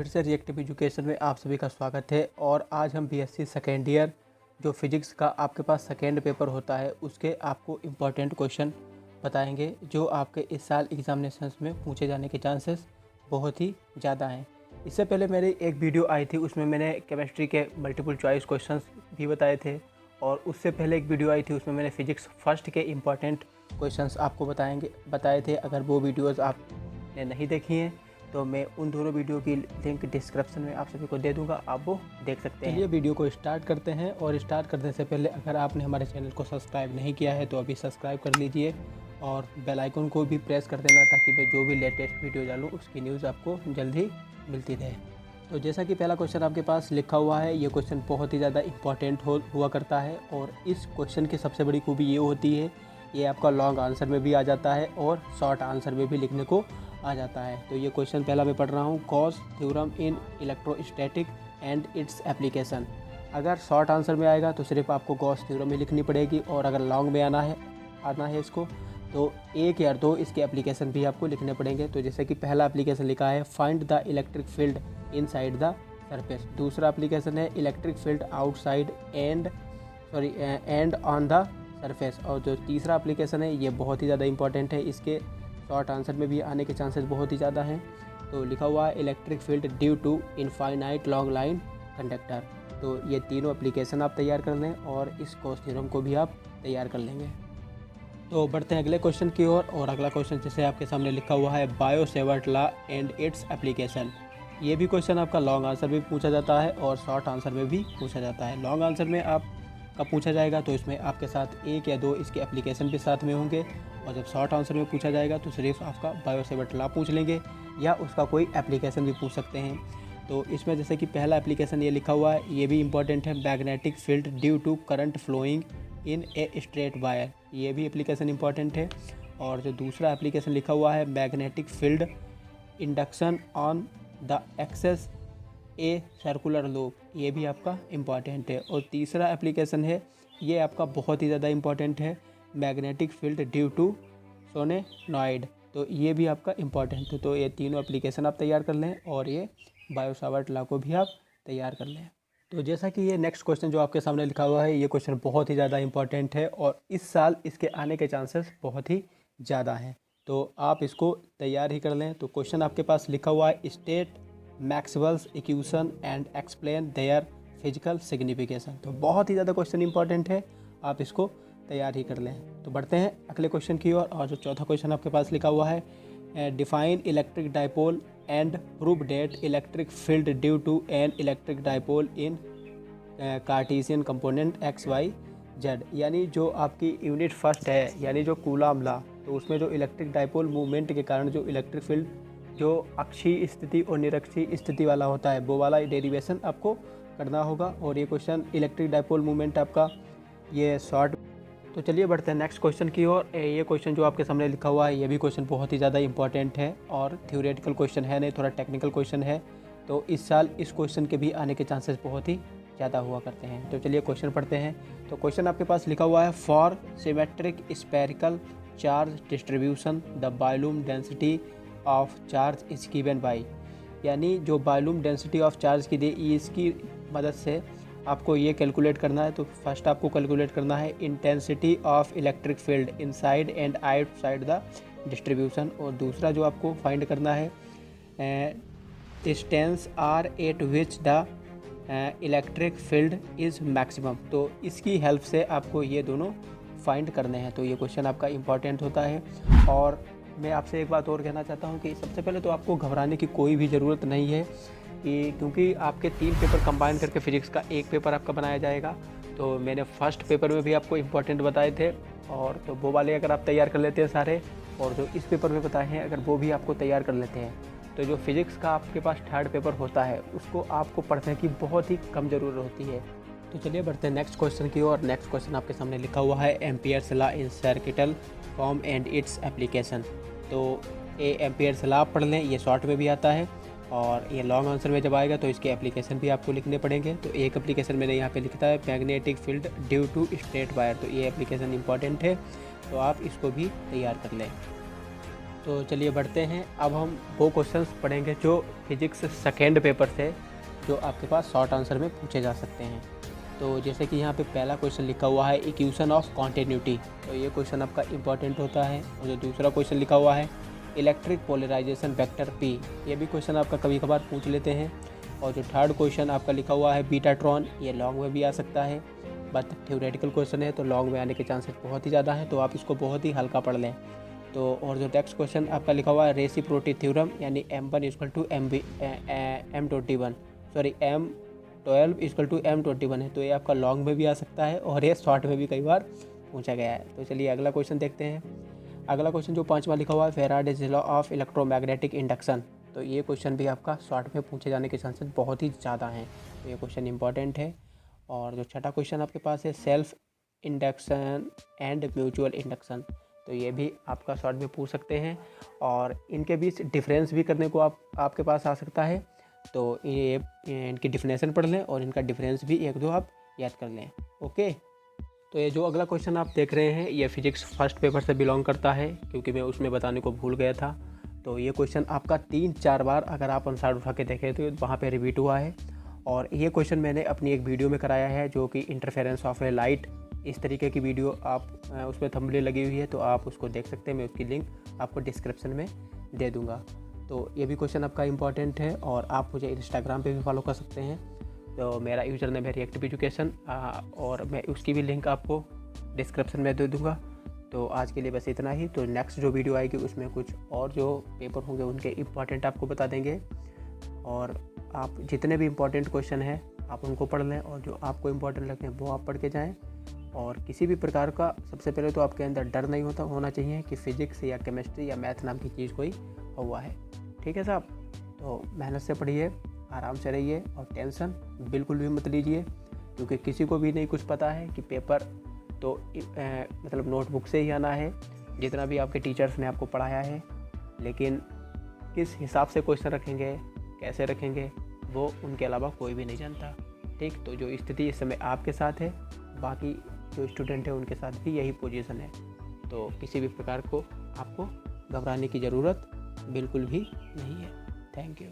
फिर से reactive education में आप सभी का स्वागत है। और आज हम बीएससी सेकेंड ईयर जो फिजिक्स का आपके पास सेकेंड पेपर होता है उसके आपको इम्पोर्टेंट क्वेश्चन बताएंगे जो आपके इस साल एग्जामिनेशंस में पूछे जाने के चांसेस बहुत ही ज़्यादा हैं। इससे पहले मेरी एक वीडियो आई थी, उसमें मैंने केमिस्ट्री के मल्टीपल चॉइस क्वेश्चंस भी बताए थे, और उससे पहले एक वीडियो आई थी उसमें मैंने फिजिक्स फर्स्ट के इम्पॉर्टेंट क्वेश्चंस आपको बताए थे। अगर वो वीडियोज़ आपने नहीं देखी हैं तो मैं उन दोनों वीडियो की लिंक डिस्क्रिप्शन में आप सभी को दे दूंगा, आप वो देख सकते हैं। चलिए वीडियो को स्टार्ट करते हैं। और स्टार्ट करने से पहले अगर आपने हमारे चैनल को सब्सक्राइब नहीं किया है तो अभी सब्सक्राइब कर लीजिए और बेल आइकन को भी प्रेस कर देना ताकि मैं जो भी लेटेस्ट वीडियो डालूँ उसकी न्यूज़ आपको जल्दी मिलती रहे। तो जैसा कि पहला क्वेश्चन आपके पास लिखा हुआ है, ये क्वेश्चन बहुत ही ज़्यादा इम्पॉर्टेंट हुआ करता है। और इस क्वेश्चन की सबसे बड़ी खूबी ये होती है, ये आपका लॉन्ग आंसर में भी आ जाता है और शॉर्ट आंसर में भी लिखने को आ जाता है। तो ये क्वेश्चन पहला मैं पढ़ रहा हूँ, Gauss theorem in electrostatic and its application. अगर शॉर्ट आंसर में आएगा तो सिर्फ आपको गॉस थ्योरम ही लिखनी पड़ेगी, और अगर लॉन्ग में आना है इसको तो एक या दो इसके एप्लीकेशन भी आपको लिखने पड़ेंगे। तो जैसे कि पहला एप्लीकेशन लिखा है, find the electric field inside the surface. दूसरा एप्लीकेशन है electric field outside and on the surface. और जो तीसरा एप्लीकेशन है ये बहुत ही ज़्यादा इंपॉर्टेंट है, इसके शॉर्ट आंसर में भी आने के चांसेस बहुत ही ज़्यादा हैं। तो लिखा हुआ है electric field due to infinite long line conductor. तो ये तीनों एप्लीकेशन आप तैयार कर लें और इस गॉस थ्योरम को भी आप तैयार कर लेंगे। तो बढ़ते हैं अगले क्वेश्चन की ओर। और अगला क्वेश्चन जैसे आपके सामने लिखा हुआ है, Biot-Savart law and its application. ये भी क्वेश्चन आपका लॉन्ग आंसर में पूछा जाता है और शॉर्ट आंसर में भी पूछा जाता है। लॉन्ग आंसर में आपका पूछा जाएगा तो इसमें आपके साथ एक या दो इसके एप्लीकेशन भी साथ में होंगे, और जब शॉर्ट आंसर में पूछा जाएगा तो सिर्फ आपका बायो-सेवर्ट लॉ पूछ लेंगे या उसका कोई एप्लीकेशन भी पूछ सकते हैं। तो इसमें जैसे कि पहला एप्लीकेशन ये लिखा हुआ है, ये भी इंपॉर्टेंट है, magnetic field due to current flowing in a straight wire. ये भी एप्लीकेशन इंपॉर्टेंट है। और जो दूसरा एप्लीकेशन लिखा हुआ है, magnetic field induction on the axis a circular loop, ये भी आपका इम्पॉर्टेंट है। और तीसरा एप्लीकेशन है, ये आपका बहुत ही ज़्यादा इम्पॉर्टेंट है, magnetic field due to solenoid. तो ये भी आपका इम्पॉर्टेंट है। तो ये तीनों एप्लीकेशन आप तैयार कर लें और ये बायो-सेवर्ट लॉ को भी आप तैयार कर लें। तो जैसा कि ये नेक्स्ट क्वेश्चन जो आपके सामने लिखा हुआ है, ये क्वेश्चन बहुत ही ज़्यादा इंपॉर्टेंट है और इस साल इसके आने के चांसेस बहुत ही ज़्यादा हैं, तो आप इसको तैयार ही कर लें। तो क्वेश्चन आपके पास लिखा हुआ है, state Maxwell's equation and explain their physical signification. तो बहुत ही ज़्यादा क्वेश्चन इंपॉर्टेंट है, आप इसको तैयार ही कर लें। तो बढ़ते हैं अगले क्वेश्चन की ओर। और जो चौथा क्वेश्चन आपके पास लिखा हुआ है, define electric dipole and prove that electric field due to an electric dipole in Cartesian component x y z. यानी जो आपकी यूनिट फर्स्ट है, यानी जो कूलॉम लॉ, तो उसमें जो इलेक्ट्रिक डाइपोल मूवमेंट के कारण जो इलेक्ट्रिक फील्ड जो अक्षीय स्थिति और निरक्षीय स्थिति वाला होता है, वो वाला डेरिवेशन आपको करना होगा। और ये क्वेश्चन इलेक्ट्रिक डाइपोल मूवमेंट आपका ये शॉर्ट। तो चलिए बढ़ते हैं नेक्स्ट क्वेश्चन की ओर। ये क्वेश्चन जो आपके सामने लिखा हुआ है, ये भी क्वेश्चन बहुत ही ज़्यादा इंपॉर्टेंट है और थ्योरेटिकल क्वेश्चन है, नहीं थोड़ा टेक्निकल क्वेश्चन है। तो इस साल इस क्वेश्चन के भी आने के चांसेस बहुत ही ज़्यादा हुआ करते हैं। तो चलिए क्वेश्चन पढ़ते हैं। तो क्वेश्चन आपके पास लिखा हुआ है, for symmetric spherical charge distribution the volume density of charge is given by. यानी जो वॉल्यूम डेंसिटी ऑफ चार्ज की दी, इसकी मदद से आपको ये कैलकुलेट करना है। तो फर्स्ट आपको कैलकुलेट करना है intensity of electric field inside and outside the distribution. और दूसरा जो आपको फाइंड करना है, distance r at which the electric field is maximum. तो इसकी हेल्प से आपको ये दोनों फाइंड करने हैं। तो ये क्वेश्चन आपका इम्पॉर्टेंट होता है। और मैं आपसे एक बात और कहना चाहता हूँ कि सबसे पहले तो आपको घबराने की कोई भी ज़रूरत नहीं है, क्योंकि आपके 3 पेपर कंबाइन करके फिजिक्स का एक पेपर आपका बनाया जाएगा। तो मैंने फर्स्ट पेपर में भी आपको इम्पोर्टेंट बताए थे, और तो वो वाले अगर आप तैयार कर लेते हैं सारे, और जो इस पेपर में बताए हैं अगर वो भी आपको तैयार कर लेते हैं, तो जो फिज़िक्स का आपके पास थर्ड पेपर होता है उसको आपको पढ़ने की बहुत ही कम ज़रूरत होती है। तो चलिए बढ़ते हैं नेक्स्ट क्वेश्चन की ओर। नेक्स्ट क्वेश्चन आपके सामने लिखा हुआ है, Ampere's law in circuital form and its application. तो ये एम्पियर्स लॉ पढ़ लें, ये शॉर्ट में भी आता है, और ये लॉन्ग आंसर में जब आएगा तो इसके एप्लीकेशन भी आपको लिखने पड़ेंगे। तो एक एप्लीकेशन मैंने यहाँ पे लिखा है, magnetic field due to straight wire. तो ये एप्लीकेशन इंपॉर्टेंट है, तो आप इसको भी तैयार कर लें। तो चलिए बढ़ते हैं। अब हम वो क्वेश्चंस पढ़ेंगे जो फिजिक्स सेकेंड पेपर से जो आपके पास शॉर्ट आंसर में पूछे जा सकते हैं। तो जैसे कि यहाँ पे पहला क्वेश्चन लिखा हुआ है इक्वेशन ऑफ कॉन्टिन्यूटी, तो ये क्वेश्चन आपका इंपॉर्टेंट होता है। और जो दूसरा क्वेश्चन लिखा हुआ है इलेक्ट्रिक पोलराइजेशन वेक्टर पी, ये भी क्वेश्चन आपका कभी कभार पूछ लेते हैं। और जो थर्ड क्वेश्चन आपका लिखा हुआ है बीटाट्रॉन, ये लॉन्ग में भी आ सकता है, बट थ्योरेटिकल क्वेश्चन है तो लॉन्ग में आने के चांसेस बहुत ही ज़्यादा हैं, तो आप इसको बहुत ही हल्का पढ़ लें। तो और जो नेक्स्ट क्वेश्चन आपका लिखा हुआ है रेसिप्रोसिटी थ्योरम, यानी M1 = M21 sorry M12 = M21 है, तो ये आपका लॉन्ग में भी आ सकता है और ये शॉर्ट में भी कई बार पूछा गया है। तो चलिए अगला क्वेश्चन देखते हैं। अगला क्वेश्चन जो 5वां लिखा हुआ है Faraday's law of electromagnetic induction, तो ये क्वेश्चन भी आपका शॉर्ट में पूछे जाने के चांसेस बहुत ही ज़्यादा हैं, तो ये क्वेश्चन इंपॉर्टेंट है। और जो छठा क्वेश्चन आपके पास है self induction and mutual induction, तो ये भी आपका शॉर्ट में पूछ सकते हैं और इनके बीच डिफरेंस भी करने को आपके पास आ सकता है, तो ये इनकी डिफिनेशन पढ़ लें और इनका डिफरेंस भी एक दो आप याद कर लें। ओके, तो ये जो अगला क्वेश्चन आप देख रहे हैं ये फिजिक्स फर्स्ट पेपर से बिलोंग करता है, क्योंकि मैं उसमें बताने को भूल गया था। तो ये क्वेश्चन आपका 3-4 बार अगर आप आंसर उठा के देखें तो वहाँ पे रिपीट हुआ है। और ये क्वेश्चन मैंने अपनी एक वीडियो में कराया है जो कि इंटरफेरेंस ऑफ ए लाइट, इस तरीके की वीडियो आप उसमें थंबनेल लगी हुई है, तो आप उसको देख सकते हैं। मैं उसकी लिंक आपको डिस्क्रिप्शन में दे दूँगा। तो ये भी क्वेश्चन आपका इंपॉर्टेंट है और आप मुझे इंस्टाग्राम पे भी फॉलो कर सकते हैं, तो मेरा यूज़र नेम है रिएक्टिव एजुकेशन और मैं उसकी भी लिंक आपको डिस्क्रिप्शन में दे दूँगा। तो आज के लिए बस इतना ही। तो नेक्स्ट जो वीडियो आएगी उसमें कुछ और जो पेपर होंगे उनके इम्पॉर्टेंट आपको बता देंगे, और आप जितने भी इम्पॉर्टेंट क्वेश्चन हैं आप उनको पढ़ लें और जो आपको इम्पॉर्टेंट लगते हैं वो आप पढ़ के जाएँ। और किसी भी प्रकार का सबसे पहले तो आपके अंदर डर नहीं होना चाहिए कि फिजिक्स या केमिस्ट्री या मैथ नाम की चीज़ कोई हुआ है। ठीक है साहब, तो मेहनत से पढ़िए, आराम से रहिए और टेंशन बिल्कुल भी मत लीजिए, क्योंकि किसी को भी नहीं कुछ पता है कि पेपर तो मतलब नोटबुक से ही आना है, जितना भी आपके टीचर्स ने आपको पढ़ाया है, लेकिन किस हिसाब से क्वेश्चन रखेंगे, कैसे रखेंगे, वो उनके अलावा कोई भी नहीं जानता। ठीक, तो जो स्थिति इस समय आपके साथ है, बाकी जो स्टूडेंट है उनके साथ भी यही पोजीशन है, तो किसी भी प्रकार को आपको घबराने की ज़रूरत बिल्कुल भी नहीं है। Thank you.